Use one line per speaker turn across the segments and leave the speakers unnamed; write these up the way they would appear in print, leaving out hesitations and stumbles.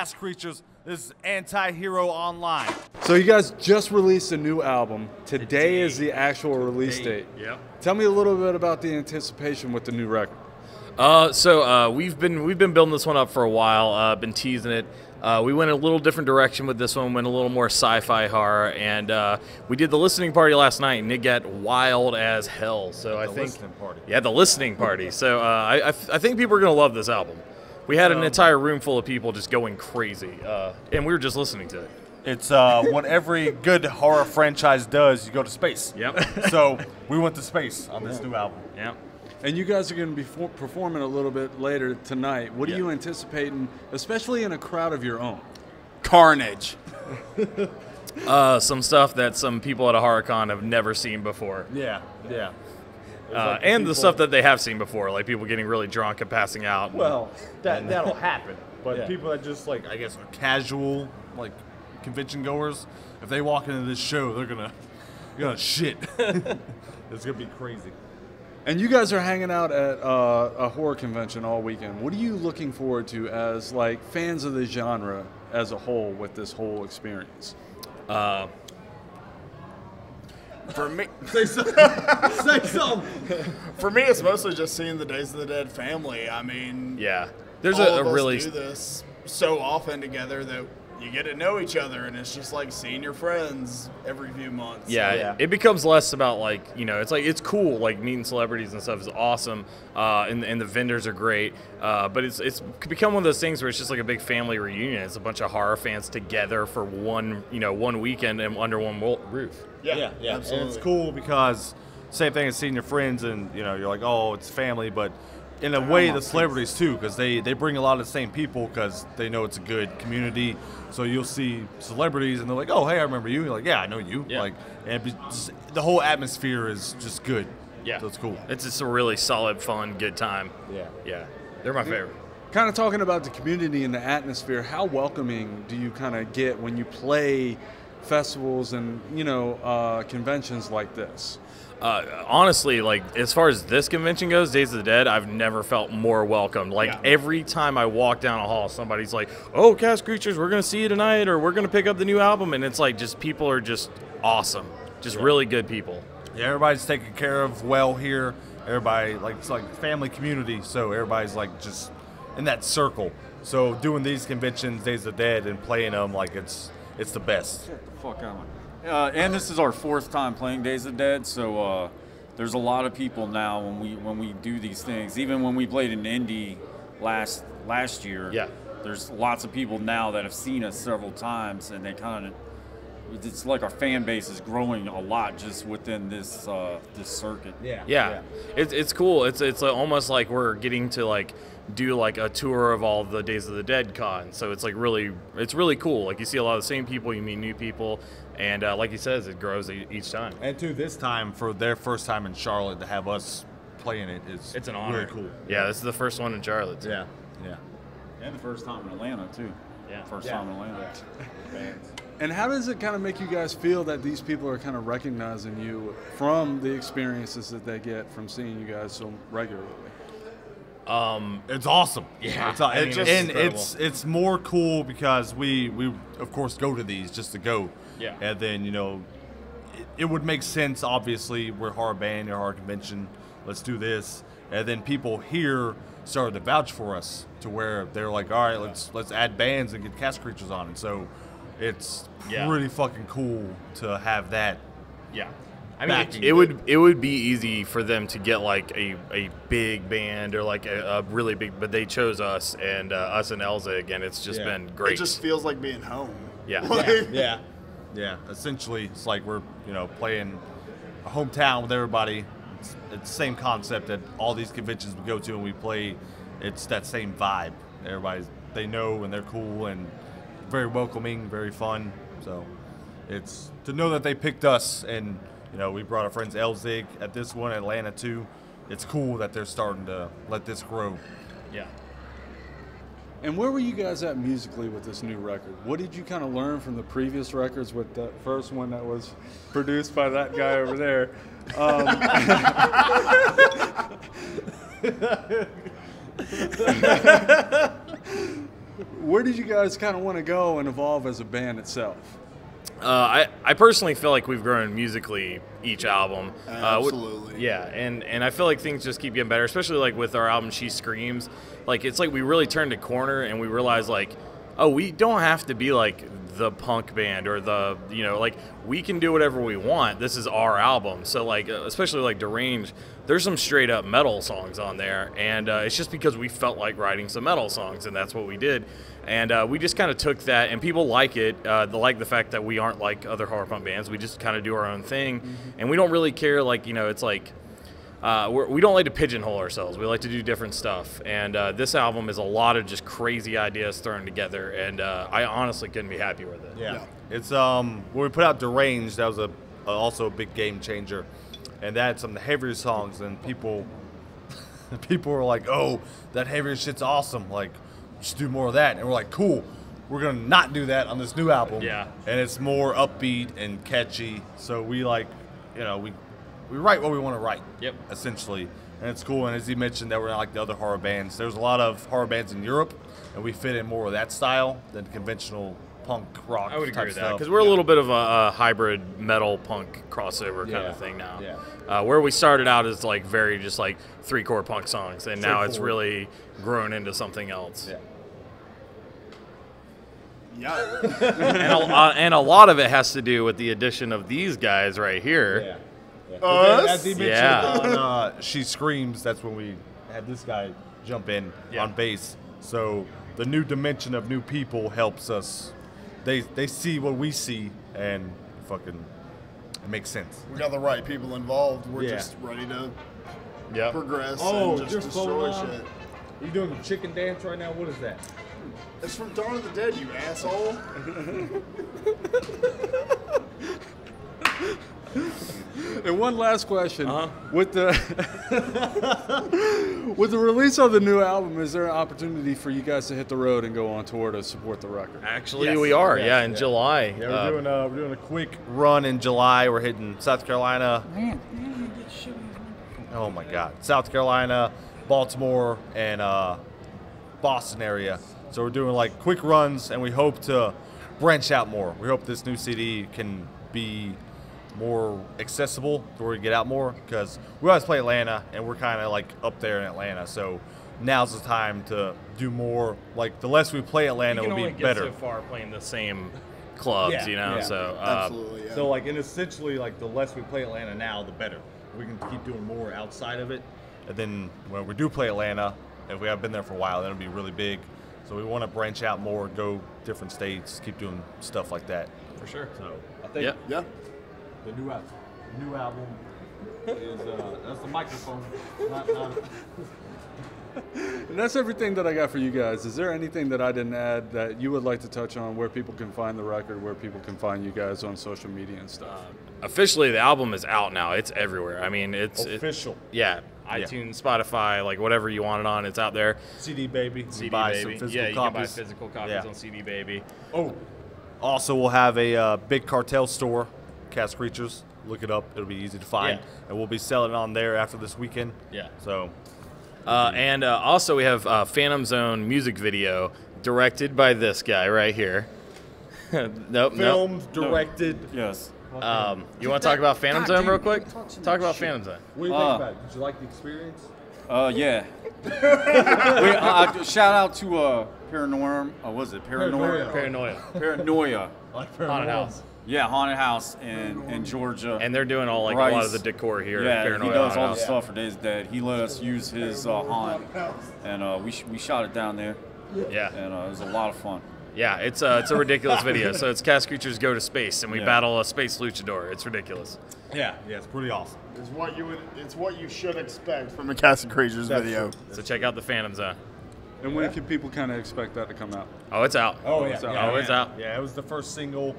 Cast Creatures. This is Antihero Online.
So you guys just released a new album. Today is the actual release date.
Yep.
Tell me a little bit about the anticipation with the new record.
We've been building this one up for a while. Been teasing it. We went a little different direction with this one. Went a little more sci-fi horror, and we did the listening party last night, and it got wild as hell. So I think
listening party.
Yeah, the listening party. So I think people are gonna love this album. We had an entire room full of people just going crazy, and we were just listening to it.
It's what every good horror franchise does. You go to space.
Yep.
So we went to space on this new album.
Yep.
And you guys are going to be performing a little bit later tonight. What are you anticipating, especially in a crowd of your own?
Carnage.
Some stuff that some people at a horror con have never seen before.
Yeah, yeah.
And the stuff that they have seen before, like people getting really drunk and passing out.
Well, that'll happen. But people that just like, I guess, are casual, like convention goers, if they walk into this show, they're gonna shit. It's gonna be crazy.
And you guys are hanging out at a horror convention all weekend. What are you looking forward to as like fans of the genre as a whole with this whole experience?
For me,
Say something.
for me, it's mostly just seeing the Days of the Dead family. I mean,
Yeah. There's
all
a
of us
really
do this so often together that you get to know each other, and it's just like seeing your friends every few months.
Yeah, it becomes less about like, you know, it's cool, like meeting celebrities and stuff is awesome, and the vendors are great, but it's become one of those things where it's just like a big family reunion. It's a bunch of horror fans together for one weekend and under one roof.
Yeah,
And
absolutely.
it's cool because same thing as seeing your friends, and you're like, oh, it's family, but in a way, the celebrities too, because they bring a lot of the same people because they know it's a good community. So you'll see celebrities, and they're like, "Oh, hey, I remember you." You're like, "Yeah, I know you."
Yeah.
Like, and the whole atmosphere is just good.
Yeah,
so it's cool.
It's just a really solid, fun, good time. Yeah, they're my favorite.
Kind of talking about the community and the atmosphere, how welcoming do you kind of get when you play festivals and conventions like this?
Honestly, like as far as this convention goes, Days of the Dead, I've never felt more welcome. Like every time I walk down a hall, somebody's like, "Oh, Cast Creatures, we're gonna see you tonight," or "We're gonna pick up the new album," and it's like just people are just awesome, just really good people.
Yeah, everybody's taken care of well here. Everybody it's like family community, so everybody's like just in that circle. So doing these conventions, Days of the Dead, and playing them, like it's the best.
Get the fuck out of my. And this is our fourth time playing Days of the Dead, so there's a lot of people now when we do these things. Even when we played in Indy last year, there's lots of people now that have seen us several times, and they it's like our fan base is growing a lot just within this this circuit.
Yeah. It's cool. It's almost like we're getting to like do like a tour of all the Days of the Dead con. So it's like it's really cool. Like you see a lot of the same people, you meet new people, and like he says, it grows each time.
And this time for their first time in Charlotte to have us playing it's
an honor.
Really cool.
Yeah, this is the first one in Charlotte too.
Yeah.
And the first time in Atlanta too.
Yeah.
First time in Atlanta.
And how does it kind of make you guys feel that these people are kind of recognizing you from the experiences that they get from seeing you guys so regularly?
It's awesome.
Yeah,
it's more cool because we of course go to these just to go.
Yeah.
And then it would make sense. Obviously, we're a horror band, a horror convention. Let's do this. And then people here started to vouch for us to where they're like, all right, let's add bands and get Cast Creatures on. And so it's really fucking cool to have that.
Yeah. I mean, it would be easy for them to get like a big band or like a really big, but they chose us and Elzig, and it's just been great.
It just feels like being home.
Yeah.
Yeah. Essentially, it's like we're playing a hometown with everybody. It's the same concept at all these conventions we go to and we play. It's that same vibe. They know and they're cool and very welcoming, very fun. So it's to know that they picked us, and we brought our friends Elzig at this one, Atlanta too. It's cool that they're starting to let this grow.
Yeah.
And where were you guys at musically with this new record? What did you kind of learn from the previous records with that first one that was produced by that guy over there? where did you guys kind of want to go and evolve as a band itself?
I personally feel like we've grown musically each album.
Absolutely.
Yeah, and I feel like things just keep getting better, especially like with our album She Screams. Like it's like we really turned a corner and we realized like, oh, we don't have to be like the punk band or the, you know, like we can do whatever we want. This is our album. So like, especially like Deranged, there's some straight up metal songs on there, and it's just because we felt like writing some metal songs, and that's what we did. And we just kind of took that, and people like it. They like the fact that we aren't like other horror punk bands. We just kind of do our own thing, and we don't really care. Like, you know, it's like we don't like to pigeonhole ourselves. We like to do different stuff, and this album is a lot of just crazy ideas thrown together, and I honestly couldn't be happy with it.
Yeah. It's when we put out Deranged, that was also a big game changer, and that had some of the heavier songs, and people were like, "Oh, that heavier shit's awesome! Like, just do more of that." And we're like, "Cool, we're gonna not do that on this new album."
Yeah.
And it's more upbeat and catchy. So we like, you know, we write what we want to write.
Yep.
Essentially, and it's cool. And as he mentioned, that we're not like the other horror bands. There's a lot of horror bands in Europe, and we fit in more of that style than conventional punk rock.
I would agree
type
with that
stuff.
because we're a little bit of a hybrid metal punk crossover kind of thing now.
Yeah.
Where we started out as like very just like 3-chord punk songs, and now it's really grown into something else.
Yeah.
And a lot of it has to do with the addition of these guys right here.
As he mentioned
Yeah.
on She Screams, that's when we had this guy jump in on bass. So the new dimension of new people helps us. They see what we see, and fucking it makes sense.
We got the right people involved. We're
Yeah.
just ready to
Yep.
progress
Oh,
and just
you're so
destroy
wrong.
shit.
Are you doing the chicken dance right now? What is that?
It's from Dawn of the Dead, you asshole.
And one last question:
Uh-huh.
with the with the release of the new album, is there an opportunity for you guys to hit the road and go on tour to support the record?
Actually,
Yes.
we are.
Yes.
Yeah, in July.
Yeah, we're doing a quick run in July. We're hitting South Carolina. Oh my God, South Carolina, Baltimore, and Boston area. So we're doing like quick runs, and we hope to branch out more. We hope this new CD can be more accessible to where we get out more, because we always play Atlanta, and we're kind of like up there in Atlanta. So now's the time to do more. Like the less we play Atlanta,
You
will
can
be
only
better.
get so far playing the same clubs,
Yeah,
you know.
yeah.
So
Absolutely, yeah.
So like, and essentially like the less we play Atlanta now, the better. We can keep doing more outside of it, and then when we do play Atlanta, if we have been there for a while, then it'll be really big. So we want to branch out more, go different states, keep doing stuff like that.
for sure.
So I think
Yep.
Yeah.
the new album is that's the microphone. Not
And that's everything that I got for you guys. Is there anything that I didn't add that you would like to touch on, where people can find the record, where people can find you guys on social media and stuff?
Officially, the album is out now. It's everywhere. I mean, it's
official.
yeah, iTunes, Spotify, like whatever you want it on, it's out there.
CD Baby.
CD
buy
Baby.
some physical
Yeah, you
copies.
can buy physical copies
Yeah.
on CD Baby.
Oh, also we'll have a big cartel store, Cast Creatures. Look it up; it'll be easy to find,
Yeah.
and we'll be selling it on there after this weekend.
Yeah.
So
And also we have Phantom Zone music video directed by this guy right here. Nope.
filmed, directed.
Yes.
You want to talk about Phantom Zone real quick? Talk about Phantom Zone.
What do you think about it? Did you like the experience?
Yeah. Shout out to Paranorm. Was it Paranorm?
Paranoia.
Paranoia.
Haunted House.
Yeah, Haunted House in Georgia.
And they're doing all like a lot
Bryce.
of the decor here.
Yeah,
at Paranoia
he does
Haunted
all the
House.
stuff for Days of Dead. He let us use his haunt, and we shot it down there,
Yeah.
and it was a lot of fun.
Yeah, it's a ridiculous video. So it's Cast Creatures go to space, and we
Yeah.
battle a space luchador. It's ridiculous.
Yeah, it's pretty awesome.
It's what you should expect from a Casket Creatures video.
So check out the Phantom Zone.
And when can people kind of expect that to come out?
Oh, it's out.
Oh
yeah.
Oh, it's out.
Yeah, it was the first single,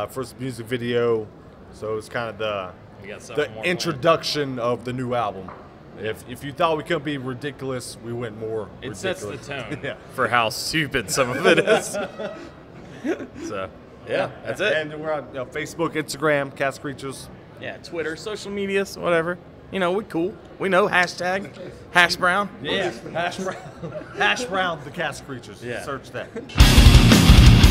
first music video, so it's kind of
We got
the
seven more
introduction of the new album. If you thought we couldn't be ridiculous, we went more
It
ridiculous.
sets the tone
Yeah.
for how stupid some of it is. So, yeah, that's it.
And we're on Facebook, Instagram, Cast Creatures.
Yeah, Twitter, social medias, whatever. You know, we cool. We know hashtag Hash Brown.
Yeah, Hash Brown, the Casket Creatures.
Yeah.
Search that.